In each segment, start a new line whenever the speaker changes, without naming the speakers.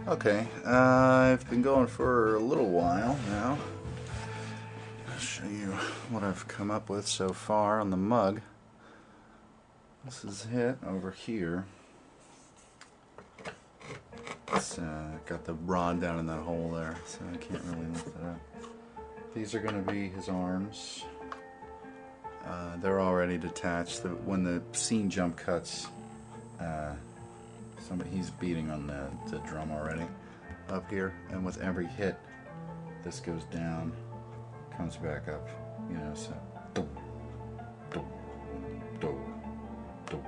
Okay, I've been going for a little while now. I'll show you what I've come up with so far on the mug. This is it over here. It's got the rod down in that hole there, so I can't really lift it up. These are going to be his arms. They're already detached. When the scene jump cuts, he's beating on the drum already up here, and with every hit, this goes down, comes back up, you know, so. Dum, dum, dum, dum.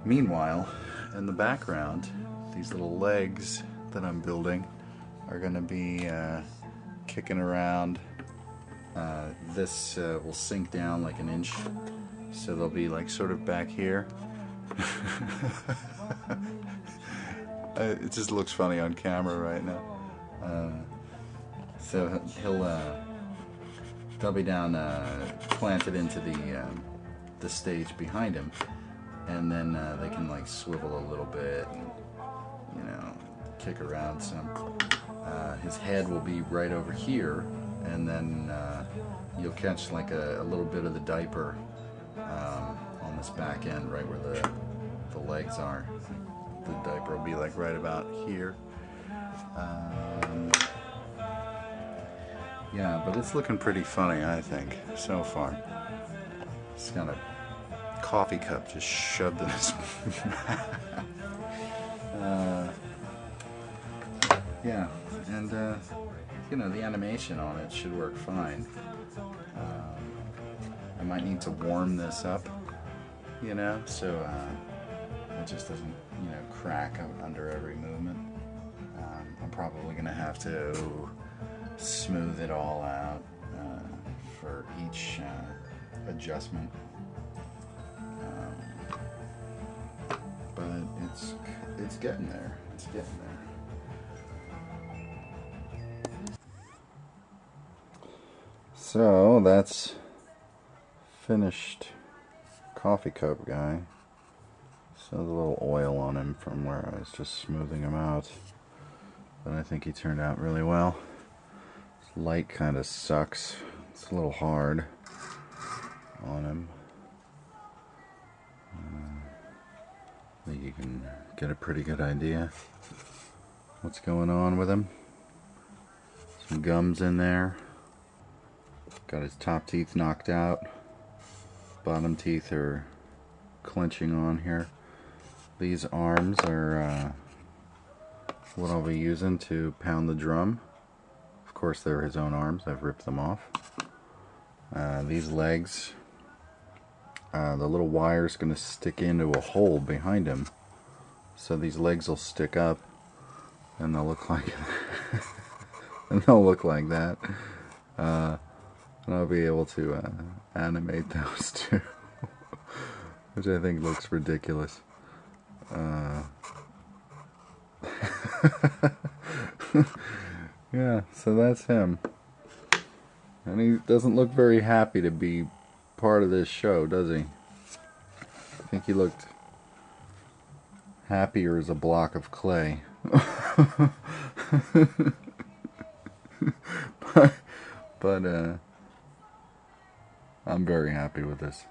Meanwhile, in the background, these little legs that I'm building are going to be kicking around. This will sink down like an inch, so they'll be like sort of back here. It just looks funny on camera right now. So they'll be down, planted into the stage behind him, and then they can like swivel a little bit and, you know, kick around some. His head will be right over here, and then you'll catch like a little bit of the diaper on this back end, right where the legs are. The diaper will be like right about here. Yeah, but it's looking pretty funny, I think, so far. It's got a coffee cup just shoved in his mouth. Yeah, and you know, the animation on it should work fine. I might need to warm this up, you know, so it just doesn't, you know, crack under every movement. I'm probably going to have to smooth it all out for each adjustment. But it's getting there. It's getting there. So that's finished coffee cup guy. So the little oil on him from where I was just smoothing him out. But I think he turned out really well. This light kind of sucks. It's a little hard on him. I think you can get a pretty good idea what's going on with him. Some gums in there. Got his top teeth knocked out. Bottom teeth are clenching on here. These arms are what I'll be using to pound the drum. Of course, they're his own arms. I've ripped them off. These legs, the little wire's going to stick into a hole behind him. So these legs will stick up, and they'll look like and they'll look like that. And I'll be able to animate those too, which I think looks ridiculous. Yeah, so that's him. And he doesn't look very happy to be part of this show, does he? I think he looked happier as a block of clay. but I'm very happy with this.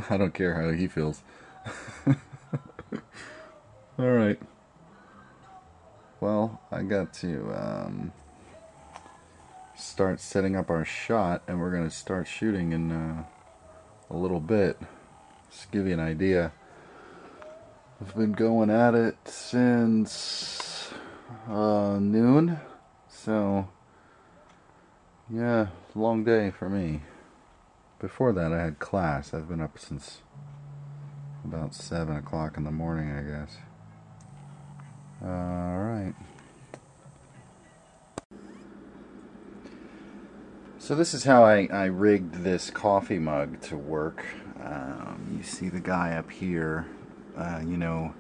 I don't care how he feels. Alright. Well, I got to start setting up our shot, and we're going to start shooting in a little bit. Just to give you an idea. I've been going at it since noon. So, yeah, long day for me. Before that, I had class. I've been up since about 7 o'clock in the morning, I guess. Alright. So this is how I rigged this coffee mug to work. You see the guy up here. You know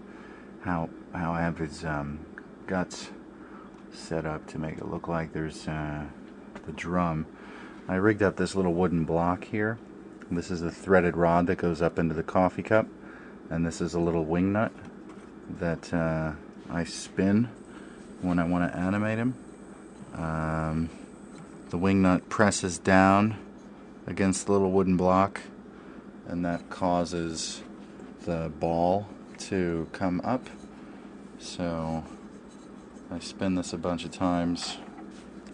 how I have his guts set up to make it look like there's the drum. I rigged up this little wooden block here. This is a threaded rod that goes up into the coffee cup, and this is a little wing nut that I spin when I want to animate him. The wing nut presses down against the little wooden block, and that causes the ball to come up. So I spin this a bunch of times.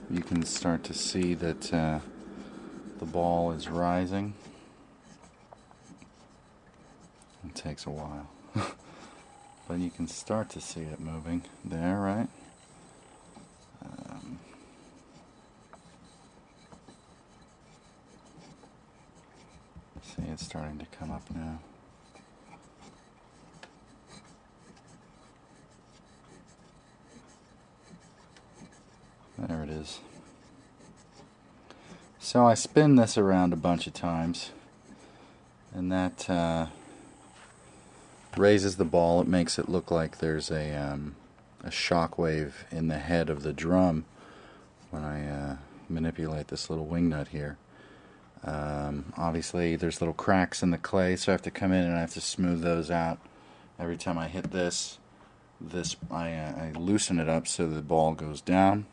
You can start to see that the ball is rising. It takes a while. But you can start to see it moving there, right? See, it's starting to come up now. There it is. So I spin this around a bunch of times, and that raises the ball. It makes it look like there's a shock wave in the head of the drum when I manipulate this little wing nut here. Obviously there's little cracks in the clay, so I have to come in and I have to smooth those out. Every time I hit this I loosen it up so the ball goes down,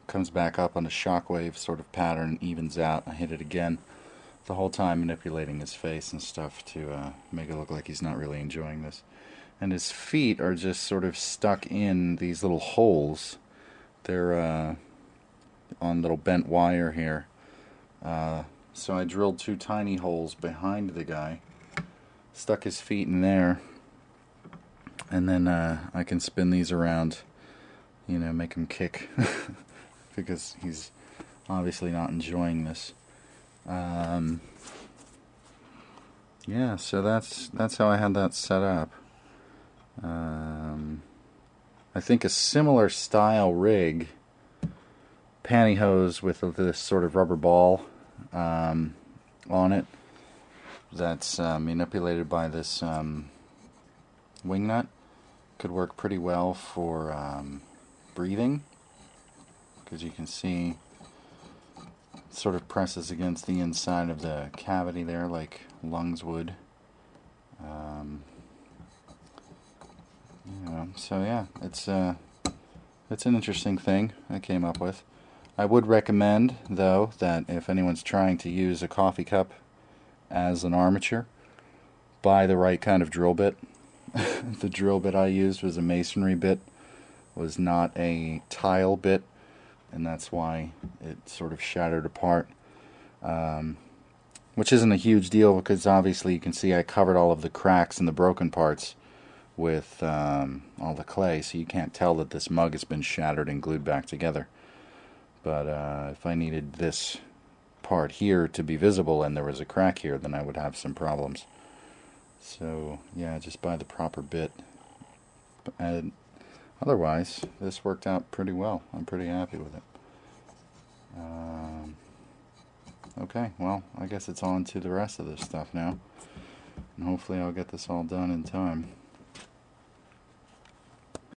comes back up on a shockwave sort of pattern, evens out. I hit it again, the whole time manipulating his face and stuff to make it look like he's not really enjoying this. And his feet are just sort of stuck in these little holes. They're on little bent wire here. So I drilled 2 tiny holes behind the guy, stuck his feet in there, and then I can spin these around, you know, make him kick because he's obviously not enjoying this. Yeah, so that's how I had that set up. I think a similar style rig, pantyhose with this sort of rubber ball on it that's manipulated by this wing nut, could work pretty well for breathing, because you can see it sort of presses against the inside of the cavity there like lungs would. You know, so yeah, it's an interesting thing I came up with. I would recommend, though, that if anyone's trying to use a coffee cup as an armature, buy the right kind of drill bit. The drill bit I used was a masonry bit, was not a tile bit, and that's why it sort of shattered apart. Which isn't a huge deal, because obviously you can see I covered all of the cracks and the broken parts with all the clay, so you can't tell that this mug has been shattered and glued back together. But if I needed this part here to be visible and there was a crack here, then I would have some problems. So yeah, just buy the proper bit. And otherwise, this worked out pretty well. I'm pretty happy with it. Okay, well, I guess it's on to the rest of this stuff now. And hopefully I'll get this all done in time.